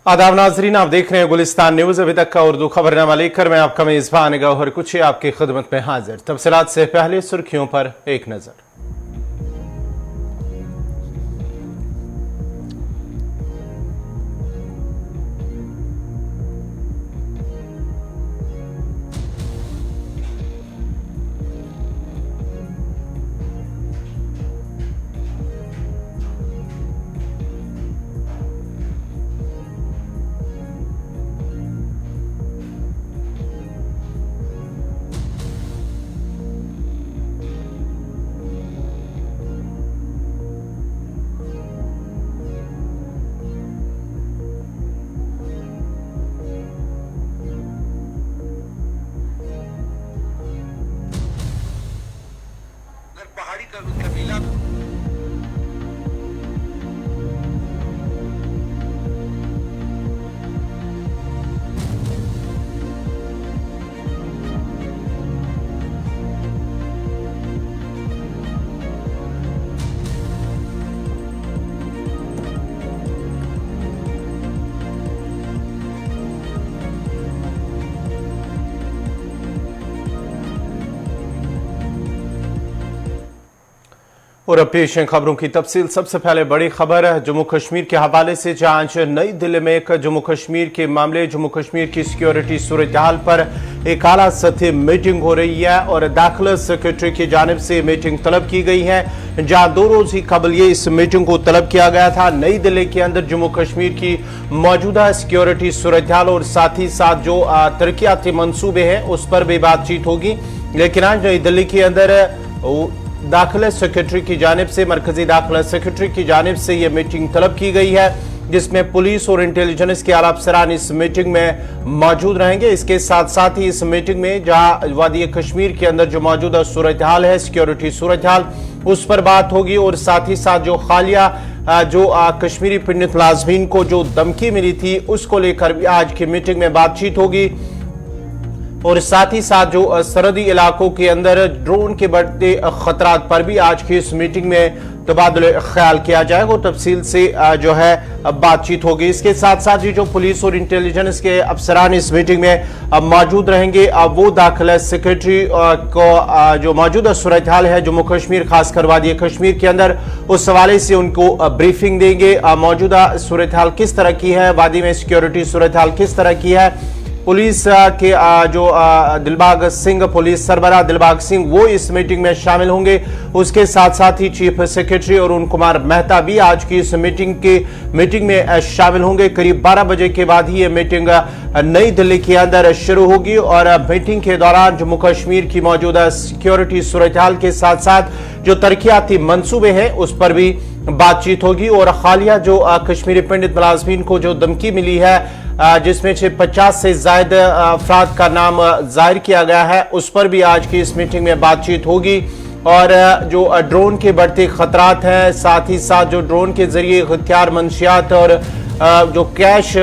आदाब नाजरीन, आप देख रहे हैं गुलिस्तान न्यूज। अभी तक का उर्दू खबरनामा लेकर मैं आपका मेजबान गौहर कुछ आपकी खिदमत में हाजिर। तफसीलात से पहले सुर्खियों पर एक नजर। पहाड़ी कबीला और अब पेश है खबरों की तफसील। सबसे पहले बड़ी खबर है जम्मू कश्मीर के हवाले से, जहां आज नई दिल्ली में एक जम्मू कश्मीर के मामले, जम्मू कश्मीर की सिक्योरिटी सूरत हाल पर एक आला सतही मीटिंग हो रही है और दाखिला सेक्रेटरी की जानिब से मीटिंग तलब की गई है। जहां 2 रोज ही कबल ये इस मीटिंग को तलब किया गया था। नई दिल्ली के अंदर जम्मू कश्मीर की मौजूदा सिक्योरिटी सूरत हाल और साथ ही साथ जो तरक्याती मंसूबे हैं उस पर भी बातचीत होगी। लेकिन आज नई दिल्ली के अंदर दाखिला सेक्रेटरी की जानिब से, मरकजी दाखिला सेक्रेटरी की जानिब से यह मीटिंग तलब की गई है, जिसमें पुलिस और इंटेलिजेंस के आला अफसरान इस मीटिंग में मौजूद रहेंगे। इसके साथ साथ ही इस मीटिंग में जहां वादी कश्मीर के अंदर जो मौजूदा सूरत हाल है, सिक्योरिटी सूरत हाल, उस पर बात होगी और साथ ही साथ जो हालिया जो कश्मीरी पीड़ित मुलाजमीन को जो धमकी मिली थी उसको लेकर भी आज की मीटिंग में बातचीत होगी। और साथ ही साथ जो सरहदी इलाकों के अंदर ड्रोन के बढ़ते खतरात पर भी आज की इस मीटिंग में तबादले ख्याल किया जाएगा और तफसील से जो है बातचीत होगी। इसके साथ साथ ही जो पुलिस और इंटेलिजेंस के अफसरान इस मीटिंग में मौजूद रहेंगे, वो दाखिला सेक्रेटरी को जो मौजूदा सूरत हाल है जम्मू कश्मीर खासकर वादी कश्मीर के अंदर, उस हवाले से उनको ब्रीफिंग देंगे। मौजूदा सूरत हाल किस तरह की है, वादी में सिक्योरिटी सूरत हाल किस तरह की है। पुलिस के जो दिलबाग सिंह, पुलिस सरबराह दिलबाग सिंह, वो इस मीटिंग में शामिल होंगे। उसके साथ साथ ही चीफ सेक्रेटरी अरुण कुमार मेहता भी आज की इस मीटिंग में शामिल होंगे। करीब 12 बजे के बाद ही ये मीटिंग नई दिल्ली के अंदर शुरू होगी और मीटिंग के दौरान जम्मू कश्मीर की मौजूदा सिक्योरिटी सूरत हाल के साथ साथ जो तरक्याती मंसूबे हैं उस पर भी बातचीत होगी। और हालिया जो कश्मीरी पीड़ित मुलाजमीन को जो धमकी मिली है, जिसमें से 50 से ज्यादा अफराद का नाम जाहिर किया गया है, उस पर भी आज की इस मीटिंग में बातचीत होगी। और जो ड्रोन के बढ़ते खतरात हैं, साथ ही साथ जो ड्रोन के जरिए हथियार, मंशियात और जो कैश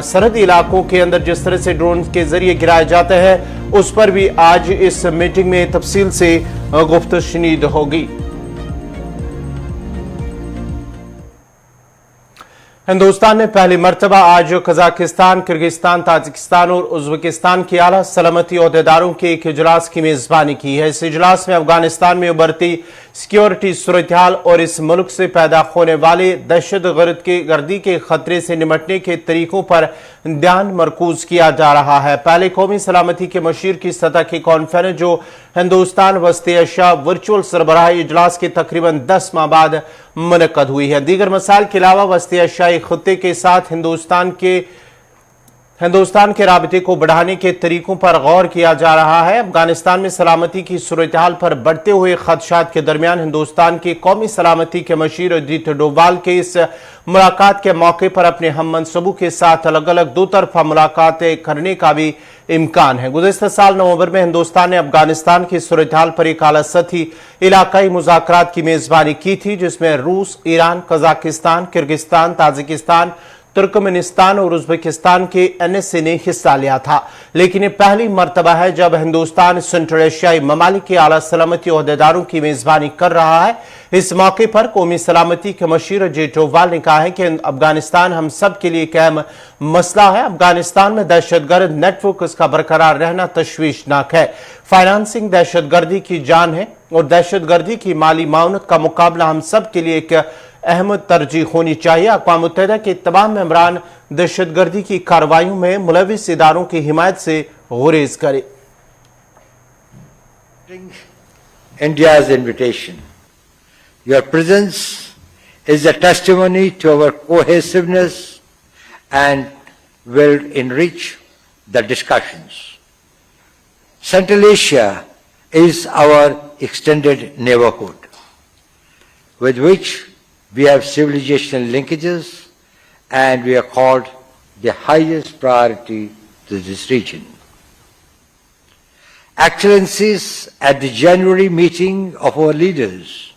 सरहदी इलाकों के अंदर जिस तरह से ड्रोन के जरिए गिराया जाता है, उस पर भी आज इस मीटिंग में तफसील से गुफ्तगू शनीद होगी। हिंदुस्तान ने पहली मरतबा आज कजाकिस्तान, किर्गिस्तान, ताजिकिस्तान और उज्बेकिस्तान के आला सलामती ओहदेदारों के एक इजलास की मेजबानी की है। इस इजलास में अफगानिस्तान में उभरती सिक्योरिटी सूरत हाल और इस मुल्क से पैदा होने वाले दहशत गर्दी के खतरे से निपटने के तरीकों पर ध्यान मरकूज किया जा रहा है। पहले कौमी सलामती के मशीर की सतह की कॉन्फ्रेंस जो हिंदुस्तान वस्ती एशिया वर्चुअल सरबराही इजलास के तकरीबन 10 माह बाद मुनक्कद हुई है। दीगर मसाइल के अलावा वस्ती एशियाई खत्ते के साथ हिंदुस्तान के राबते को बढ़ाने के तरीकों पर गौर किया जा रहा है। अफगानिस्तान में सलामती की सूरत हाल पर बढ़ते हुए खदशात के दरमियान हिंदुस्तान के कौमी सलामती के मशीर अजीत डोभाल के इस मुलाकात के मौके पर अपने हम मनसूबों के साथ अलग अलग दो तरफा मुलाकातें करने का भी इम्कान है। गुज़िश्ता साल नवंबर में हिंदुस्तान ने अफगानिस्तान की सूरत हाल पर एक आला सतही इलाकाई मुज़ाकरात की मेजबानी की थी, जिसमें रूस, Iran, Kazakhstan, Kyrgyzstan, Tajikistan, Turkmenistan और उज्बेकिस्तान के एनएसए ने हिस्सा लिया था। लेकिन ये पहली मर्तबा है जब हिंदुस्तान सेंट्रल एशियाई ममालिक के आला सलामती ओहदेदारों की मेजबानी कर रहा है। इस मौके पर कौमी सलामती के मशीर अजीत डोभाल ने कहा है कि अफगानिस्तान हम सब के लिए एक अहम मसला है। अफगानिस्तान में दहशतगर्द नेटवर्क का बरकरार रहना तशवीशनाक है। फाइनेंसिंग दहशतगर्दी की जान है और दहशतगर्दी की माली माउनत का मुकाबला हम सब के लिए एक अहम तरजीह होनी चाहिए। अक़वाम मुत्तहिदा के तमाम मेंबरान दहशतगर्दी की कार्रवाइयों में मुलविस इदारों की हिमायत से गुरेज करें। India's invitation. Your presence is a testimony to our cohesiveness and will enrich the discussions. Central Asia is our extended neighborhood, with which we have civilizational linkages, and we are called the highest priority to this region. Excellencies, at the January meeting of our leaders,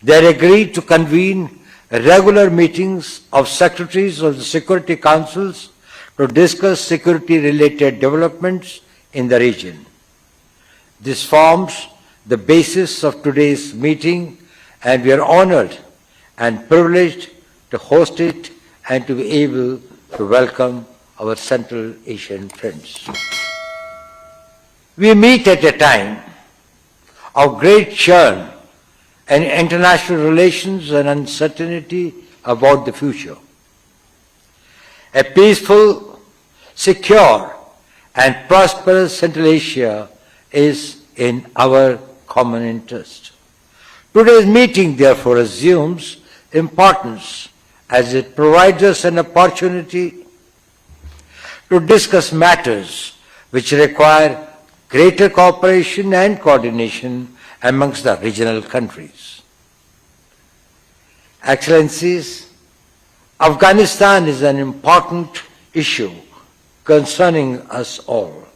they agreed to convene regular meetings of secretaries of the Security Councils to discuss security-related developments in the region. This forms the basis of today's meeting, and we are honored and privileged to host it and to be able to welcome our Central Asian friends. We meet at a time of great churn in international relations and uncertainty about the future. A peaceful, secure, and prosperous Central Asia is in our common interest. Today's meeting, therefore, assumes importance as it provides us an opportunity to discuss matters which require greater cooperation and coordination amongst the regional countries. Excellencies, Afghanistan is an important issue concerning us all.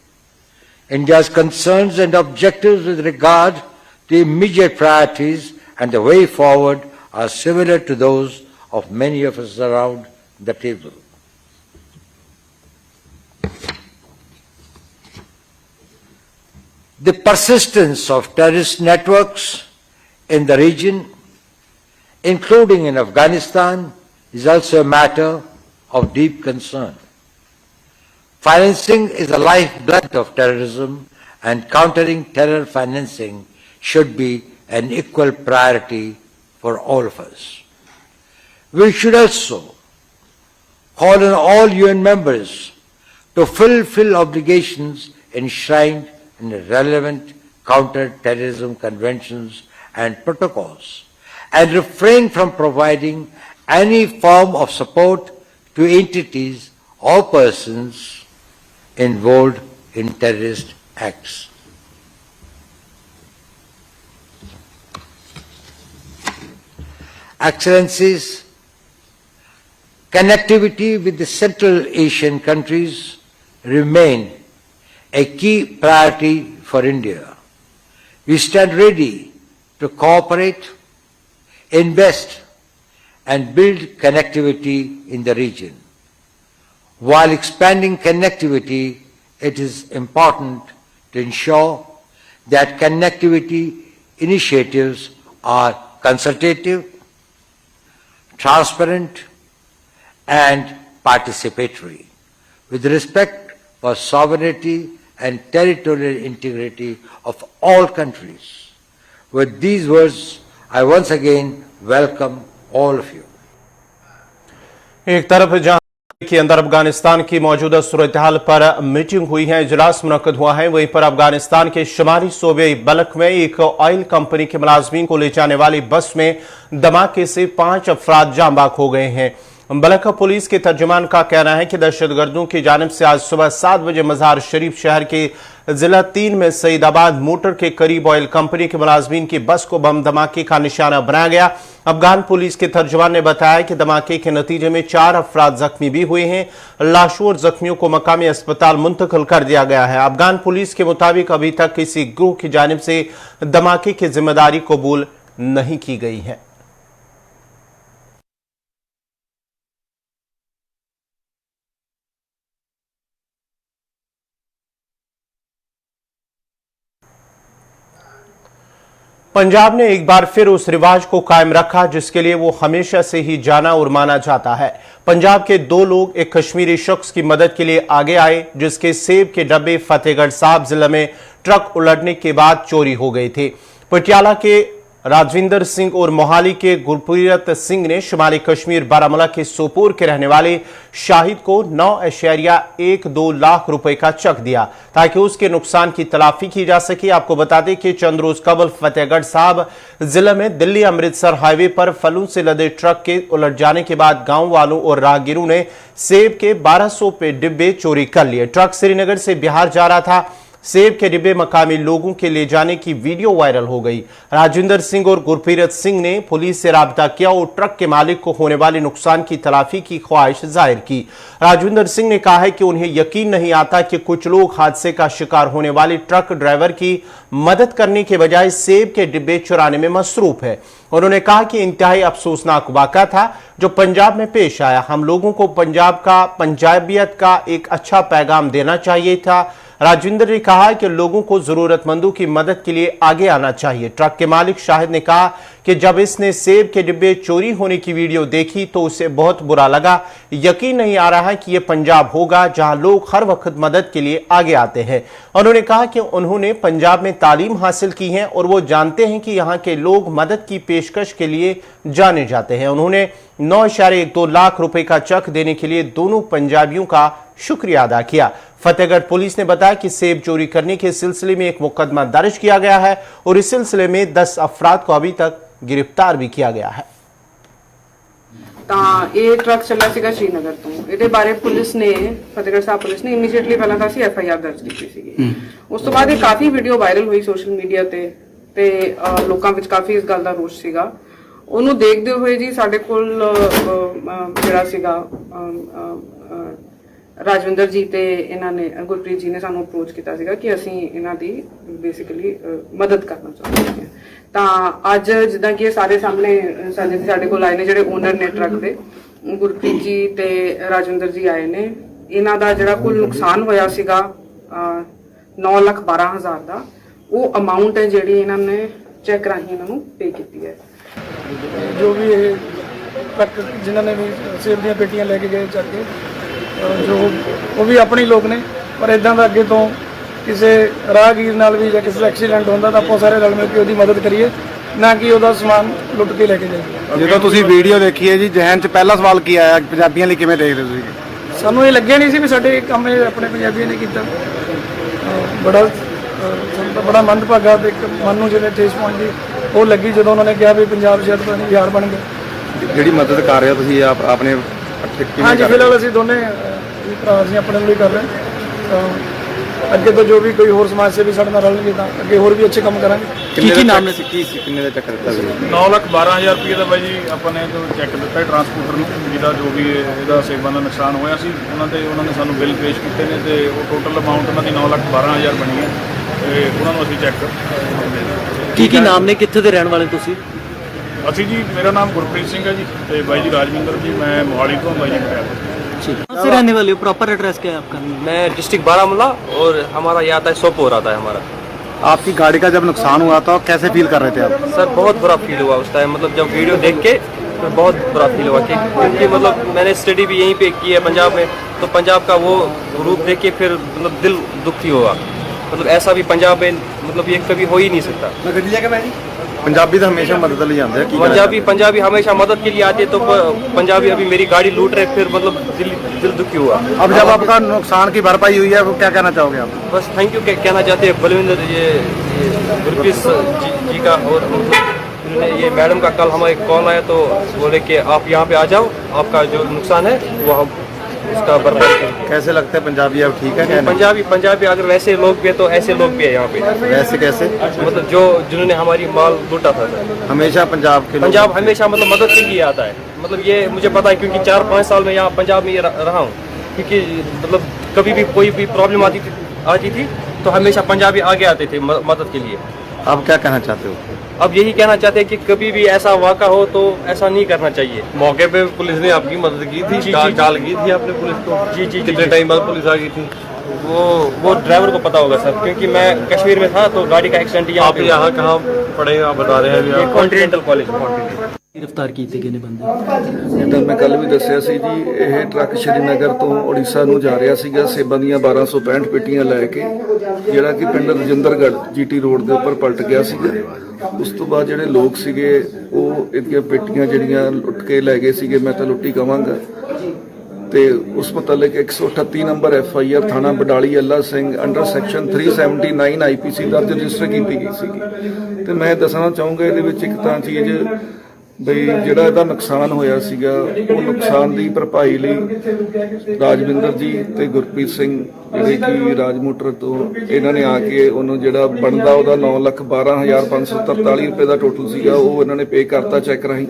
India's concerns and objectives with regard to immediate priorities and the way forward are similar to those of many of us around the table. The persistence of terrorist networks in the region, including in Afghanistan, is also a matter of deep concern. Financing is the lifeblood of terrorism, and countering terror financing should be an equal priority for all of us. We should also call on all UN members to fulfill obligations enshrined in the relevant counter-terrorism conventions and protocols, and refrain from providing any form of support to entities or persons involved in terrorist acts. Excellencies, connectivity with the Central Asian countries remain a key priority for India. We stand ready to cooperate, invest, and build connectivity in the region. While expanding connectivity, it is important to ensure that connectivity initiatives are consultative, transparent, and participatory, with respect for sovereignty and territorial integrity of all countries. With these words, I once again welcome all of you. एक तरफ जहां के अंदर अफगानिस्तान की मौजूदा सूरत हाल पर meeting हुई है, इजलास मुनक्कद हुआ है, वहीं पर अफगानिस्तान के शुमारी सूबे बलख में एक ऑयल कंपनी के मुलाजमीन को ले जाने वाली बस में धमाके से 5 अफराद जाँ बाक हो गए हैं। बलख पुलिस के तर्जुमान का कहना है कि दहशतगर्दों की जानिब से आज सुबह 7 बजे मज़ार शरीफ शहर के जिला 3 में सईदाबाद मोटर के करीब ऑयल कंपनी के मुलाजमीन की बस को बम धमाके का निशाना बनाया गया। अफगान पुलिस के तर्जुमान ने बताया कि धमाके के नतीजे में 4 अफराद जख्मी भी हुए हैं। लाशों और जख्मियों को मकामी अस्पताल मुंतकिल कर दिया गया है। अफगान पुलिस के मुताबिक अभी तक किसी ग्रुप की जानिब से धमाके की जिम्मेदारी कबूल नहीं की गई है। पंजाब ने एक बार फिर उस रिवाज को कायम रखा जिसके लिए वो हमेशा से ही जाना और माना जाता है। पंजाब के दो लोग एक कश्मीरी शख्स की मदद के लिए आगे आए जिसके सेब के डब्बे फतेहगढ़ साहब जिले में ट्रक उलटने के बाद चोरी हो गए थे। पटियाला के राजविंदर सिंह और मोहाली के गुरप्रीत सिंह ने शुमाली कश्मीर बारामूला के सोपोर के रहने वाले शाहिद को 9.12 लाख रुपए का चेक दिया ताकि उसके नुकसान की तलाफी की जा सके। आपको बता दें कि चंद रोज कबल फतेहगढ़ साहब जिले में दिल्ली अमृतसर हाईवे पर फलों से लदे ट्रक के उलट जाने के बाद गांव वालों और राहगीरों ने सेब के 1200 पे डिब्बे चोरी कर लिए। ट्रक श्रीनगर से बिहार जा रहा था। सेब के डिब्बे मकामी लोगों के ले जाने की वीडियो वायरल हो गई। राजविंदर सिंह और गुरप्रीत सिंह ने पुलिस से राब्ता किया और ट्रक के मालिक को होने वाले नुकसान की तलाफी की ख्वाहिश जाहिर की। राजविंदर सिंह ने कहा है कि उन्हें यकीन नहीं आता कि कुछ लोग हादसे का शिकार होने वाले ट्रक ड्राइवर की मदद करने के बजाय सेब के डिब्बे चुराने में मसरूफ है। उन्होंने कहा कि इंतहाई अफसोसनाक वाक़ा था जो पंजाब में पेश आया। हम लोगों को पंजाबियत का एक अच्छा पैगाम देना चाहिए था। राजविंदर ने कहा कि लोगों को जरूरतमंदों की मदद के लिए आगे आना चाहिए। ट्रक के मालिक शाहिद ने कहा कि जब इसने सेब के डिब्बे चोरी होने की वीडियो देखी तो उसे बहुत बुरा लगा। यकीन नहीं आ रहा कि यह पंजाब होगा जहां लोग हर वक्त मदद के लिए आगे आते हैं। उन्होंने कहा कि उन्होंने पंजाब में तालीम हासिल की है और वो जानते हैं कि यहाँ के लोग मदद की पेशकश के लिए जाने जाते हैं। उन्होंने 9.12 लाख रुपए का चेक देने के लिए दोनों पंजाबियों का शुक्रिया अदा किया। फतेहगढ़ पुलिस ने बताया कि सेब चोरी करने के सिलसिले में एक मुकदमा दर्ज किया गया है और इस सिलसिले में 10 अफराद को अभी तक गिरफ्तार भी किया गया है। ਇਹ ਟਰੱਕ ਚੱਲਿਆ ਸੀਗਾ ਸ਼੍ਰੀਨਗਰ ਤੋਂ। ਇਹਦੇ ਬਾਰੇ ਪੁਲਿਸ ਨੇ ਫਤਿਹਗੜ੍ਹ ਸਾਹਿਬ ਪੁਲਿਸ ਨੇ ਇਮੀਡੀਏਟਲੀ ਪਹਿਲਾਂ ਤਾਂ ਅਸੀਂ FIR ਦਰਜ ਕੀਤੀ ਸੀਗੀ। ਉਸ ਤੋਂ ਬਾਅਦ ਇਹ ਕਾਫੀ ਵੀਡੀਓ ਵਾਇਰਲ ਹੋਈ ਸੋਸ਼ਲ ਮੀਡੀਆ ਤੇ ਲੋਕਾਂ ਵਿੱਚ ਕਾਫੀ ਇਸ ਗੱਲ ਦਾ ਰੋਸ਼ ਸੀਗਾ। ਉਹਨੂੰ ਦੇਖਦੇ ਹੋਏ ਜੀ ਸਾਡੇ ਕੋਲ ਜਿਹੜਾ ਸੀਗਾ ਰਾਜਵਿੰਦਰ ਜੀ ਤੇ ਇਹਨਾਂ ਨੇ ਗੁਰਪ੍ਰੀਤ ਜੀ ਨੇ ਸਾਨੂੰ ਅਪਰੋਚ ਕੀਤਾ ਸੀਗਾ ਕਿ ਅਸੀਂ ਇਹਨਾਂ ਦੀ ਬੇਸਿਕਲੀ ਮਦਦ ਕਰਨਾ ਚਾਹੁੰਦੇ ਹਾਂ। ਤਾਂ ਅੱਜ ਜਿੱਦਾਂ ਕਿ ਇਹ ਸਾਰੇ ਸਾਹਮਣੇ ਸਾਡੇ ਕੋਲ ਆਏ ਨੇ ਜਿਹੜੇ ਓਨਰ ਨੇ ਟਰੱਕ ਦੇ, ਗੁਰਪ੍ਰੀਤ ਜੀ ਤੇ ਰਾਜਵਿੰਦਰ ਜੀ ਆਏ ਨੇ। ਇਹਨਾਂ ਦਾ ਜਿਹੜਾ ਕੁੱਲ ਨੁਕਸਾਨ ਹੋਇਆ ਸੀਗਾ 9,12,000 ਦਾ, ਉਹ ਅਮਾਉਂਟ ਹੈ ਜਿਹੜੀ ਇਹਨਾਂ ਨੇ ਚੈੱਕ ਰਾਹੀਂ ਇਹਨਾਂ ਨੂੰ ਪੇ ਕੀਤੀ ਹੈ। ਜੋ ਵੀ ਇਹ ਟਰੱਕ ਜਿਨ੍ਹਾਂ ਨੇ ਵੀ ਸੇਬ ਦੀਆਂ ਪੇਟੀਆਂ ਲੈ ਕੇ ਗਏ ਚੱਕ ਕੇ ਜੋ ਉਹ ਵੀ ਆਪਣੇ ਲੋਕ ਨੇ, ਪਰ ਇਦਾਂ ਦਾ ਅੱਗੇ ਤੋਂ ਕਿਸੇ ਰਾਹਗੀਰ ਨਾਲ ਵੀ ਜਾਂ ਕਿਸੇ ਦਾ ਐਕਸੀਡੈਂਟ ਹੁੰਦਾ ਤਾਂ ਆਪਾਂ ਸਾਰੇ ਰਲ ਮਿਲ ਕੇ ਉਹਦੀ ਮਦਦ ਕਰੀਏ, ਨਾ ਕਿ ਉਹਦਾ ਸਮਾਨ ਲੁੱਟ ਕੇ ਲੈ ਕੇ ਜਾਈਏ। ਜਦੋਂ ਤੁਸੀਂ ਵੀਡੀਓ ਦੇਖੀ ਹੈ ਜੀ, ਜ਼ਿਹਨ 'ਚ ਪਹਿਲਾ ਸਵਾਲ ਕੀ ਆਇਆ ਪੰਜਾਬੀਆਂ ਲਈ ਕਿਵੇਂ ਦੇਖਦੇ ਤੁਸੀਂ? ਸਾਨੂੰ ਇਹ ਲੱਗਿਆ ਨਹੀਂ ਸੀ ਵੀ ਸਾਡੇ ਕੰਮ ਇਹ ਆਪਣੇ ਪੰਜਾਬੀਆਂ ਨੇ ਕੀਤਾ। ਸਾਨੂੰ ਤਾਂ ਬੜਾ ਮੰਦਭਾਗਾ ਤੇ ਇੱਕ ਮਨ ਨੂੰ ਜਿਵੇਂ ਠੇਸ ਪਹੁੰਚਦੀ ਉਹ ਲੱਗੀ ਜਦੋਂ ਉਹਨਾਂ ਨੇ ਕਿਹਾ ਵੀ ਪੰਜਾਬ ਸ਼ਾਇਦ ਪਤਾ ਨਹੀਂ ਬਿਹਾਰ ਬਣ ਗਿਆ। ਜਿਹੜੀ ਮਦਦ ਕਰ ਰਹੇ ਹੋ ਤੁਸੀਂ ਆਪਣੇ ਹਾਂਜੀ, ਫਿਲਹਾਲ ਅਸੀਂ ਦੋਨੇ ਭਰਾ ਅਸੀਂ ਆਪਣੇ ਲਈ ਕਰ ਰਹੇ ਹਾਂ। ਅੱਗੇ ਤੋਂ ਜੋ ਵੀ ਕੋਈ ਹੋਰ ਸਮਾਜ ਸੇਵੀ ਸਾਡੇ ਨਾਲ ਰਲਣਗੇ ਤਾਂ ਅੱਗੇ ਹੋਰ ਵੀ ਅੱਛੇ ਕੰਮ ਕਰਾਂਗੇ। ਕੀ ਨਾਮ ਨੇ ਕਿੰਨੇ ਦਾ ਚੱਕਰ ਦਿੱਤਾ ਸੀ? 9,12,000 ਰੁਪਏ ਦਾ ਬਾਈ ਜੀ ਆਪਾਂ ਨੇ ਜੋ ਚੈੱਕ ਦਿੱਤਾ ਟਰਾਂਸਪੋਰਟਰ ਨੂੰ, ਜਿਹਦਾ ਜੋ ਵੀ ਇਹਦਾ ਸੇਬਾਂ ਦਾ ਨੁਕਸਾਨ ਹੋਇਆ ਸੀ ਉਹਨਾਂ ਨੇ ਸਾਨੂੰ ਬਿੱਲ ਪੇਸ਼ ਕੀਤੇ ਨੇ ਤੇ ਉਹ ਟੋਟਲ ਅਮਾਉਂਟ ਉਹਨਾਂ ਦੀ 9,12,000 ਬਣੀ ਹੈ ਤੇ ਉਹਨਾਂ ਨੂੰ ਅਸੀਂ ਚੈੱਕ ਕੀ ਨਾਮ ਨੇ, ਕਿੱਥੇ ਦੇ ਰਹਿਣ ਵਾਲੇ ਤੁਸੀਂ? ਅਸੀਂ ਜੀ, ਮੇਰਾ ਨਾਮ ਗੁਰਪ੍ਰੀਤ ਸਿੰਘ ਹੈ जी ਤੇ ਬਾਈ ਜੀ ਰਾਜਵਿੰਦਰ जी, मैं मोहाली ਤੋਂ बाई जी पटियाला। कहाँ से रहने वाले हो? प्रॉपर एड्रेस क्या है आपका? मैं डिस्ट्रिक्ट बारामूला और हमारा ये आता है सोपोर आता है हमारा। आपकी गाड़ी का जब नुकसान हुआ तो कैसे फील कर रहे थे आप? सर बहुत बुरा फील हुआ उस टाइम, मतलब जब वीडियो देख के तो बहुत बुरा फील हुआ क्योंकि मतलब मैंने स्टडी भी यहीं पे की है पंजाब में, तो पंजाब का वो रूप देख के फिर मतलब दिल दुखी हुआ। मतलब ऐसा भी पंजाब में मतलब ये कभी हो ही नहीं सकता। पंजाबी तो हमेशा मदद लिए आते हैं। पंजाबी हमेशा मदद के लिए आते हैं, तो पंजाबी अभी मेरी गाड़ी लूट रहे, फिर मतलब दिल दुखी हुआ। अब जब आपका नुकसान की भरपाई हुई है वो क्या कहना चाहोगे आप? बस थैंक यू कहना चाहते हैं बलविंदर ये गुरप्रीत जी का, और उन्होंने ये मैडम का कल हमारे कॉल आया तो बोले कि आप यहाँ पे आ जाओ, आपका जो नुकसान है वो हम उसका भरपाई करेंगे। कैसे लगते हैं पंजाबी अब ठीक है क्या? पंजाबी अगर वैसे लोग भी है तो ऐसे लोग भी है यहाँ पे। वैसे कैसे? मतलब जिन्होंने हमारी माल लूटा था सर। हमेशा पंजाब के पंजाब हमेशा मतलब मदद के लिए आता है, मतलब ये मुझे पता है क्योंकि 4-5 साल में यहाँ पंजाब में रहा हूँ। क्योंकि मतलब कभी भी कोई भी प्रॉब्लम आती थी तो हमेशा पंजाबी आगे आते थे मदद के लिए। अब क्या कहना चाहते हो? अब यही कहना चाहते हैं कि कभी भी ऐसा वाक़ा हो तो ऐसा नहीं करना चाहिए। मौके पे पुलिस ने आपकी मदद की थी, कॉल की थी आपने पुलिस को? जी। कितने टाइम बाद पुलिस आ गई थी? वो ड्राइवर को पता होगा सर, क्योंकि मैं कश्मीर में था तो गाड़ी का एक्सीडेंट यहाँ पे। यहाँ कहाँ पढ़े आप बता रहे हैं अभी? Continental college. गिरफ्तार ਕੀਤੇ ਗਏ ਨੇ ਬੰਦੇ। ਜਿੱਦਾਂ ਮੈਂ ਕੱਲ ਵੀ ਦੱਸਿਆ ਸੀ ਜੀ, ਇਹ ਟਰੱਕ ਸ਼੍ਰੀਨਗਰ ਤੋਂ ਉੜੀਸਾ ਨੂੰ ਜਾ ਰਿਹਾ ਸੀਗਾ ਸੇਬਾਂ ਦੀਆਂ 1265 ਪੇਟੀਆਂ ਲੈ ਕੇ, ਜਿਹੜਾ ਕਿ ਪਿੰਡ ਰਜਿੰਦਰਗੜ੍ਹ ਜੀਟੀ ਰੋਡ ਦੇ ਉੱਪਰ ਪਲਟ ਗਿਆ ਸੀਗਾ। ਉਸ ਤੋਂ ਬਾਅਦ ਜਿਹੜੇ ਲੋਕ ਸੀਗੇ ਉਹ ਇਹਦੀਆਂ ਪੇਟੀਆਂ ਜਿਹੜੀਆਂ ਲੁੱਟ ਕੇ ਲੈ ਗਏ ਸੀਗੇ, ਮੈਂ ਤਾਂ ਲੁੱਟੀ ਕਵਾਂਗਾ, ਤੇ ਉਸ ਮੁਤਲਕ 138 ਨੰਬਰ FIR ਥਾਣਾ ਬਡਾਲੀ ਅੱਲਾ ਸਿੰਘ ਅੰਡਰ ਸੈਕਸ਼ਨ 379 IPC ਦਰਜ ਰਜਿਸਟਰ ਕੀਤੀ ਗਈ ਸੀਗੀ। ਤੇ ਮੈਂ ਦੱਸਣਾ ਚਾਹੂੰਗਾ ਇਹਦੇ ਵਿੱਚ ਇੱਕ ਤਾਂ ਚੀਜ਼ ਬਈ ਜਿਹੜਾ ਇਹਦਾ ਨੁਕਸਾਨ ਹੋਇਆ ਸੀਗਾ, ਉਹ ਨੁਕਸਾਨ ਦੀ ਭਰਪਾਈ ਲਈ ਰਾਜਵਿੰਦਰ ਜੀ ਤੇ ਗੁਰਪ੍ਰੀਤ ਸਿੰਘ ਜਿਹੜੇ ਕਿ ਰਾਜ ਮੋਟਰ ਤੋਂ ਇਹਨਾਂ ਨੇ ਆ ਕੇ ਉਹਨੂੰ ਜਿਹੜਾ ਬਣਦਾ ਉਹਦਾ 9,12,543 ਰੁਪਏ ਦਾ ਟੋਟਲ ਸੀਗਾ ਉਹ ਇਹਨਾਂ ਨੇ ਪੇ ਕਰਤਾ ਚੈੱਕ ਰਾਹੀਂ।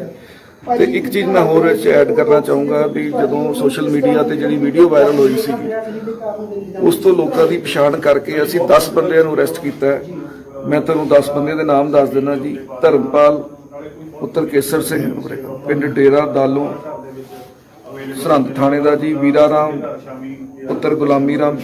ਤੇ ਇੱਕ ਚੀਜ਼ ਮੈਂ ਹੋਰ ਇਸ 'ਚ ਐਡ ਕਰਨਾ ਚਾਹੂੰਗਾ ਵੀ ਜਦੋਂ ਸੋਸ਼ਲ ਮੀਡੀਆ ਤੇ ਜਿਹੜੀ ਵੀਡੀਓ ਵਾਇਰਲ ਹੋਈ ਸੀਗੀ ਉਸ ਤੋਂ ਲੋਕਾਂ ਦੀ ਪਛਾਣ ਕਰਕੇ ਅਸੀਂ 10 ਬੰਦਿਆਂ ਨੂੰ ਅਰੈਸਟ ਕੀਤਾ ਹੈ। ਮੈਂ ਤੁਹਾਨੂੰ 10 ਬੰਦਿਆਂ ਦੇ ਨਾਮ ਦੱਸ ਦਿੰਦਾ ਜੀ। ਧਰਮਪਾਲ ਪੁੱਤਰ ਕੇਸਰ ਸਿੰਘ ਪਿੰਡ ਡੇਰਾ ਦਾਲੋਂ ਸਰਹੰਦ ਥਾਣੇ ਦਾ ਜੀ। ਵੀਰਾ ਰਾਮ ਪੁੱਤਰ ਗੁਲਾਮੀ ਰਾਮ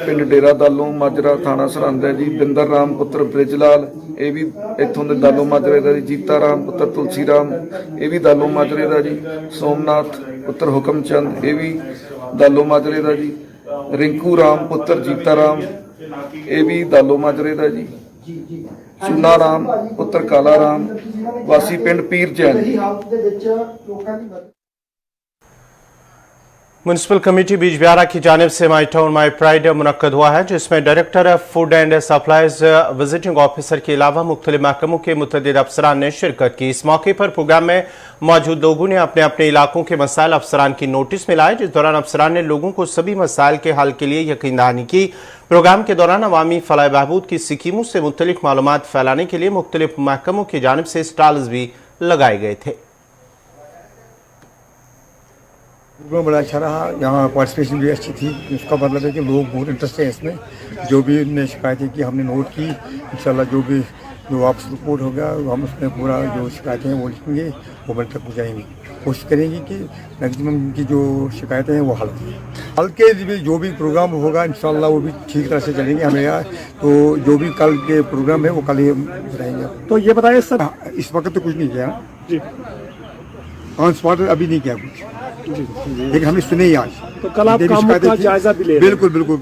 ਪਿੰਡ ਡੇਰਾ ਦਾਲੋਂ ਮਾਜਰਾ ਥਾਣਾ ਸਰਹੰਦ ਹੈ ਜੀ। ਬਿੰਦਰ ਰਾਮ ਪੁੱਤਰ ਬ੍ਰਿਜਲਾਲ ਇਹ ਵੀ ਇੱਥੋਂ ਦੇ ਦਾਲੋਂ ਮਾਜਰੇ ਦਾ ਜੀ। ਜੀਤਾ ਰਾਮ ਪੁੱਤਰ ਤੁਲਸੀ ਰਾਮ ਇਹ ਵੀ ਦਾਲੋਂ ਮਾਜਰੇ ਦਾ ਜੀ। ਸੋਮਨਾਥ ਪੁੱਤਰ ਹੁਕਮ ਚੰਦ ਇਹ ਵੀ ਦਾਲੋਂ ਮਾਜਰੇ ਦਾ ਜੀ। ਰਿੰਕੂ ਰਾਮ ਪੁੱਤਰ ਜੀਤਾ ਰਾਮ ਇਹ ਵੀ ਦਾਲੋਂ ਮਾਜਰੇ ਦਾ ਜੀ। ਸੁਨਾ ਰਾਮ ਪੁੱਤਰ ਕਾਲਾ ਰਾਮ ਵਾਸੀ ਪਿੰਡ ਪੀਰ ਜੈਨ। म्यूनसिपल कमेटी बीजबिहारा की जानिब से माई टाउन माई प्राइड मुनक्कद हुआ है, जिसमें director food and supplies visiting officer के अलावा मुख्तलिफ महकमों के मुतअद्दिद अफसरान ने शिरकत की। इस मौके पर प्रोग्राम में मौजूद लोगों ने अपने अपने इलाकों के मसाइल अफसरान की नोटिस में लाए, जिस दौरान अफसरान ने लोगों को सभी मसाइल के हल के लिए यकीन दहानी की। प्रोग्राम के दौरान अवामी फलाह बहबूद की स्कीमों से मुख्तलिफ मालूमात फैलाने के लिए मुख्तलिफ महकमों की जानिब से स्टॉल्स भी लगाए गए थे। प्रोग्राम बड़ा अच्छा रहा, यहाँ पार्टिसिपेशन भी अच्छी थी। इसका मतलब है कि लोग बहुत इंटरेस्ट है इसमें। जो भी उनने शिकायतें की हमने नोट की, इंशाल्लाह जो भी जो वापस रिपोर्ट होगा हम उसमें पूरा जो शिकायतें हैं वो लिखेंगे, वो बन तक पहुँचाएंगे। कोशिश करेंगे कि मैक्सिमम की जो शिकायतें हैं वो हल के लिए जो भी प्रोग्राम होगा इंशाल्लाह वो भी ठीक तरह से चलेंगे। हमें यहाँ तो जो भी कल के प्रोग्राम है वो कल ही बताएंगे। तो ये बताइए सर, इस वक्त तो कुछ नहीं किया जी, ऑन स्पॉट अभी नहीं किया कुछ, लेकिन हमें सुने ही आज। तो कल आप काम का जायजा भी ले? बिल्कुल बिल्कुल।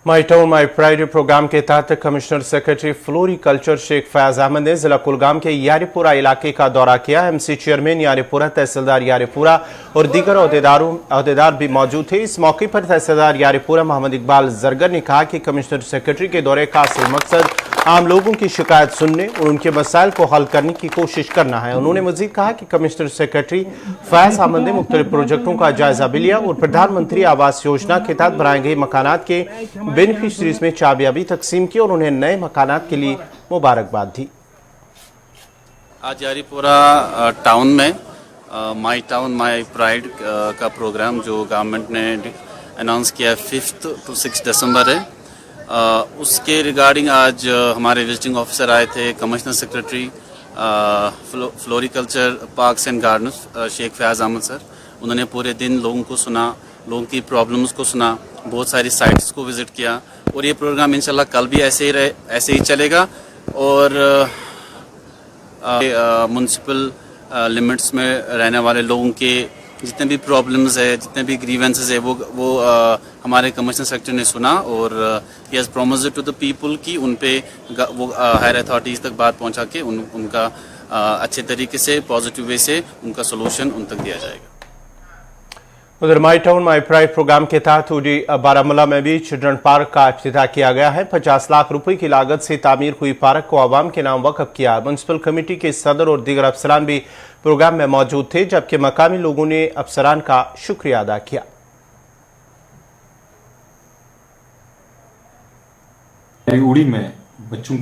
My town my pride programme के तहत commissioner secretary floriculture Sheikh Fayaz Ahmed ने जिला कुलगाम के यारीपुरा इलाके का दौरा किया। MC चेयरमैन यारीपुरा, तहसीलदार यारीपुरा और दीगर अहदेदार भी मौजूद थे। इस मौके पर तहसीलदार यारीपुरा मोहम्मद इकबाल जरगर ने कहा कि कमिश्नर सेक्रेटरी के दौरे का असल मकसद आम लोगों की शिकायत सुनने और उनके मसाइल को हल करने की कोशिश करना है। उन्होंने मजीद कहा कि कमिश्नर सेक्रेटरी फयाज अहमद ने मुख्तलिफ प्रोजेक्टों का जायजा भी लिया और प्रधानमंत्री आवास योजना के तहत बनाए गए मकानात के बेनिफिशरीज में चाबियां तकसीम की और उन्हें नए मकानात के लिए मुबारकबाद दी। आज यारीपुरा टाउन में माई टाउन माई प्राइड का प्रोग्राम जो गवर्नमेंट ने अनाउंस किया 5 to 6 दिसंबर है, उसके रिगार्डिंग आज हमारे विजिटिंग ऑफिसर आए थे। Commissioner secretary floriculture parks and gardens Sheikh Fayaz Ahmed sir, उन्होंने पूरे दिन लोगों को सुना, लोगों की प्रॉब्लम्स को सुना, बहुत सारी साइट्स को विजिट किया और ये प्रोग्राम इंशाल्लाह कल भी ऐसे ही चलेगा और म्युनिसिपल लिमिट्स में रहने वाले लोगों के जितने भी प्रॉब्लम्स है, जितने भी ग्रीवेंसेस है वो हमारे कमिश्नर सेक्रेटरी ने सुना और he has promised to the people कि उन पे वो हायर अथॉरिटीज़ तक बात पहुंचा के उनका अच्छे तरीके से पॉजिटिव वे से उनका सोल्यूशन उन तक दिया जाएगा। उधर my town my pride programme के तहत उडी बारामूला में भी चिल्ड्रन पार्क का इफ्तिताह किया गया है। 50 लाख रुपए की लागत से तामीर हुई पार्क को आवाम के नाम वक्फ किया। म्युनिसिपल कमेटी के सदर और दीगर अफसरान भी प्रोग्राम में मौजूद थे, जबकि मकामी लोगों ने अफसरान का शुक्रिया अदा किया। उड़ी में बच्चों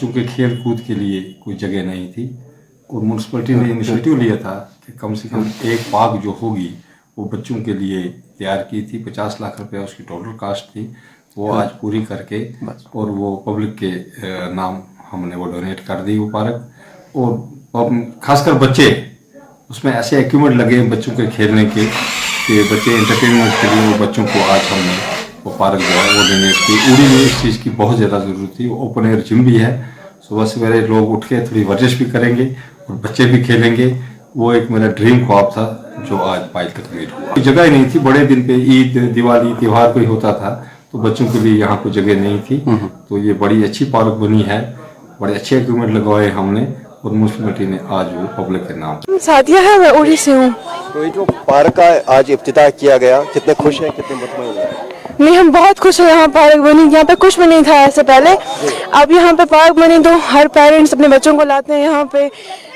के खेल कूद के लिए कोई जगह नहीं थी और म्यूनसिपलिटी ने इनिशिएटिव लिया था कि कम से कम एक पार्क जो होगी वो बच्चों के लिए तैयार की थी। 50 लाख रुपया उसकी टोटल कास्ट थी, वो आज पूरी करके और वो पब्लिक के नाम हमने वो डोनेट कर दी वो पार्क। और खासकर बच्चे उसमें ऐसे इक्विपमेंट लगे बच्चों के खेलने के कि बच्चे एंटरटेनमेंट के लिए वो बच्चों को आज हमने वो पार्क जो है वो देने की उड़ी में इस चीज़ की बहुत ज़्यादा ज़रूरत थी। ओपन एयर जिम भी है, सुबह सवेरे लोग उठ के थोड़ी वर्जिश भी करेंगे और बच्चे भी खेलेंगे। वो एक मेरा ड्रीम ख्वाब था जो आज पाइल तक मीट हुआ। जगह ही नहीं थी, बड़े दिन पे ईद दिवाली त्यौहार कोई होता था तो बच्चों के लिए यहाँ कोई जगह नहीं थी। तो ये बड़ी अच्छी पार्क बनी है, बड़े अच्छे इक्विपमेंट लगवाए हमने और म्यूनसिपैलिटी ने आज वो पब्लिक के नाम। सादिया है, मैं उड़ी से हूँ। तो ये जो पार्क का आज इफ्तिताह किया गया, कितने खुश हैं, कितने मुतमईन हैं? नहीं, हम बहुत खुश हैं। यहाँ पार्क बनी, यहाँ पे कुछ भी नहीं था ऐसे पहले, अब यहाँ पे पार्क बनी तो हर पेरेंट्स अपने बच्चों को लाते हैं यहाँ पे,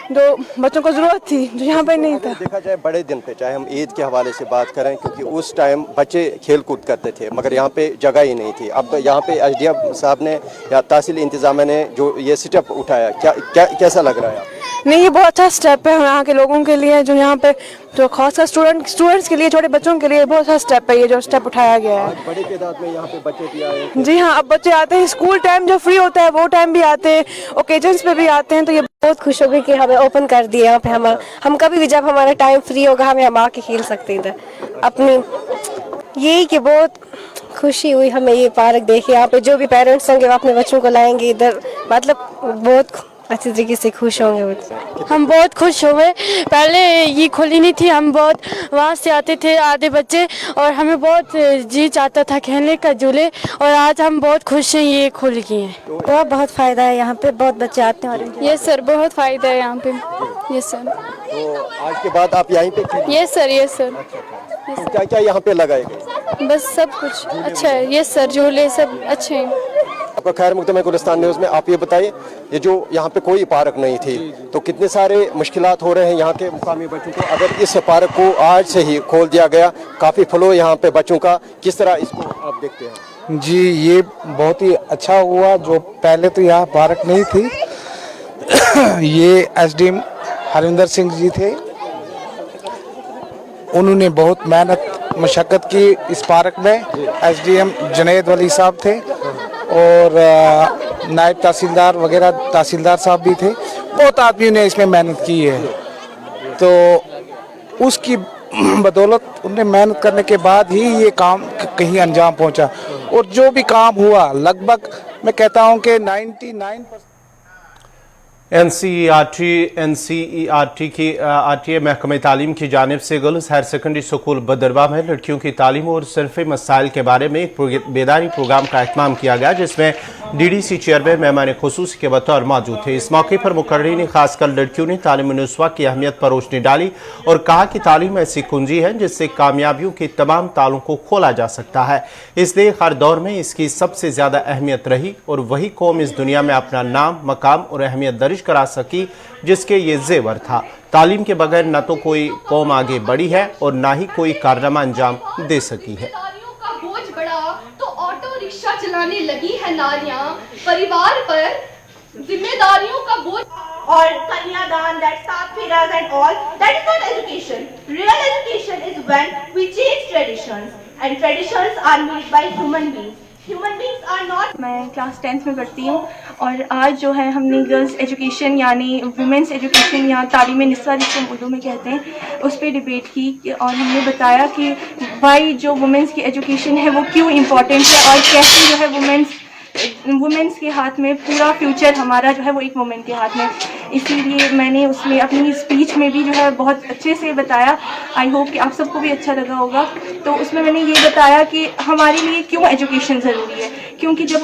जो बच्चों को जरूरत थी जो यहाँ पे नहीं था। देखा जाए बड़े दिन पे, चाहे हम ईद के हवाले से बात करें, क्योंकि उस टाइम बच्चे खेल कूद करते थे मगर यहाँ पे जगह ही नहीं थी। अब यहाँ पे एसडीएम साहब ने या तहसील इंतजामिया ने जो ये स्टेप उठाया, कैसा लग रहा है? नहीं, ये बहुत अच्छा स्टेप है यहाँ के लोगों के लिए, जो यहाँ पे जो खासकर स्टूडेंट्स के लिए, छोटे बच्चों के लिए बहुत अच्छा स्टेप है ये जो स्टेप उठाया गया है। बड़ी तादाद में यहाँ पे बच्चे भी आए हैं। जी हाँ, अब बच्चे आते हैं, स्कूल टाइम जो फ्री होता है वो टाइम भी आते हैं, ओकेजन्स पे भी आते हैं। तो ये बहुत खुश हो गई कि हमें ओपन कर दिया यहाँ पे। हम कभी भी जब हमारा टाइम फ्री होगा हम आके खेल सकते हैं अपनी। यही कि बहुत खुशी हुई हमें ये पार्क देखे। यहाँ पे जो भी पेरेंट्स होंगे वो अपने बच्चों को लाएंगे इधर, मतलब बहुत अच्छी तरीके से खुश होंगे। हम बहुत खुश हुए, पहले ये खुली नहीं थी, हम बहुत वहाँ से आते थे आधे बच्चे और हमें बहुत जी चाहता था खेलने का झूले, और आज हम बहुत खुश हैं ये खुल गई हैं। बहुत फ़ायदा है यहाँ पे, बहुत बच्चे आते हैं। और यस सर, बहुत फ़ायदा है यहाँ पे। Yes sir. तो आज के बाद आप यहीं पे खेलेंगे? Yes sir, yes sir. तो क्या क्या यहाँ पे लगाए गए? बस सब कुछ अच्छा है। यस सर, झूले सब अच्छे हैं। आपका खैर मुकदम है गुलिस्तान न्यूज़ में। आप ये बताइए, ये जो यहाँ पे कोई पार्क नहीं थी तो कितने सारे मुश्किलात हो रहे हैं यहाँ के मुकामी बच्चों को। अगर इस पार्क को आज से ही खोल दिया गया, काफ़ी फ्लो यहाँ पे बच्चों का, किस तरह इसको आप देखते हैं? जी, ये बहुत ही अच्छा हुआ, जो पहले तो यहाँ पार्क नहीं थी। ये एसडीएम हरविंदर सिंह जी थे, उन्होंने बहुत मेहनत मशक्क़त की इस पार्क में। एसडीएम जुनैद वली साहब थे और नायब तहसीलदार वगैरह तहसीलदार साहब भी थे। बहुत आदमियों ने इसमें मेहनत की है, तो उसकी बदौलत उन्हें मेहनत करने के बाद ही ये काम कहीं अंजाम पहुंचा। और जो भी काम हुआ लगभग मैं कहता हूं कि 99% एनसीईआरटी की आरटीए महकमे तालीम की जानिब से गर्ल्स हायर सेकेंडरी स्कूल बदरवा में लड़कियों की तालीम और सिरफी मसाइल के बारे में एक बेदारी प्रोग्राम का एहतमाम किया गया, जिसमें डीडीसी चेयरमैन मेहमान खुसूसी के बतौर मौजूद थे। इस मौके पर मुकर्रीन ने खासकर लड़कियों ने तालीम नुस्वा की अहमियत पर रोशनी डाली और कहा कि तालीम ऐसी कुंजी है जिससे कामयाबियों के तमाम तालों को खोला जा सकता है, इसलिए हर दौर में इसकी सबसे ज़्यादा अहमियत रही और वही कौम इस दुनिया में अपना नाम, मकाम और अहमियत दर्ज करा सकी जिसके ये जेवर था। तालीम के बगैर न तो कोई कौम आगे बढ़ी है और ना ही कोई कारनामा अंजाम दे सकी है। बोझ बढ़ा तो ऑटो रिक्शा चलाने लगी है नारियां, परिवार पर जिम्मेदारियों का बोझ और कन्यादान, that सातफेराज and all, that is not education. Real education is when we change traditions and traditions are made by human beings. Human beings are not. मैं क्लास 10th में पढ़ती हूँ और आज जो है हमने गर्ल्स एजुकेशन यानी वुमेंस एजुकेशन या तालीम निस्वा जिसको हम उर्दू में कहते हैं उस पर डिबेट की और हमने बताया कि वाई जो वुमेंस की एजुकेशन है वो क्यों इम्पोर्टेंट है और कैसे जो है वुमेंस के हाथ में पूरा फ्यूचर हमारा जो है वो एक वुमेन के हाथ में। इसीलिए मैंने उसमें अपनी स्पीच में भी जो है बहुत अच्छे से बताया। आई होप कि आप सबको भी अच्छा लगा होगा। तो उसमें मैंने ये बताया कि हमारे लिए क्यों एजुकेशन ज़रूरी है, क्योंकि जब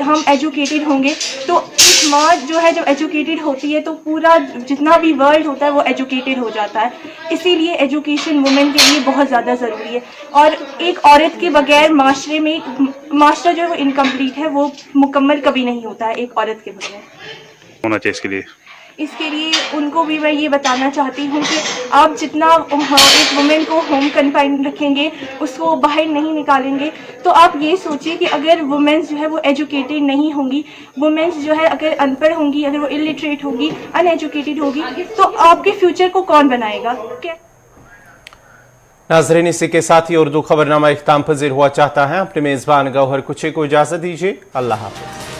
हम एजुकेटेड होंगे तो एक माँ जो है जब एजुकेटेड होती है तो पूरा जितना भी वर्ल्ड होता है वो एजुकेटेड हो जाता है। इसीलिए एजुकेशन वुमेन के लिए बहुत ज़्यादा ज़रूरी है और एक औरत के बगैर माशरे में माशरा जो है वो इनकम्प्लीट है, वो मुकम्मल कभी नहीं होता है एक औरत के बगैर। होना चाहिए इसके लिए उनको भी मैं ये बताना चाहती हूँ कि आप जितना एक वुमेन को होम कन्फाइंड रखेंगे, उसको बाहर नहीं निकालेंगे, तो आप ये सोचिए कि अगर वुमेन्स जो है वो एजुकेटेड नहीं होंगी, वुमेन्स जो है अगर अनपढ़ होंगी, अगर वो इलिटरेट होगी, अनएजुकेटेड होगी, तो आपके फ्यूचर को कौन बनाएगा? नाज़रीन, इसी के साथ ही उर्दू खबरनामा इख्तिताम पज़ीर हुआ चाहता है। अपने मेज़बान गौहर कुछे को इजाज़त दीजिए। अल्लाह हाफ़िज़।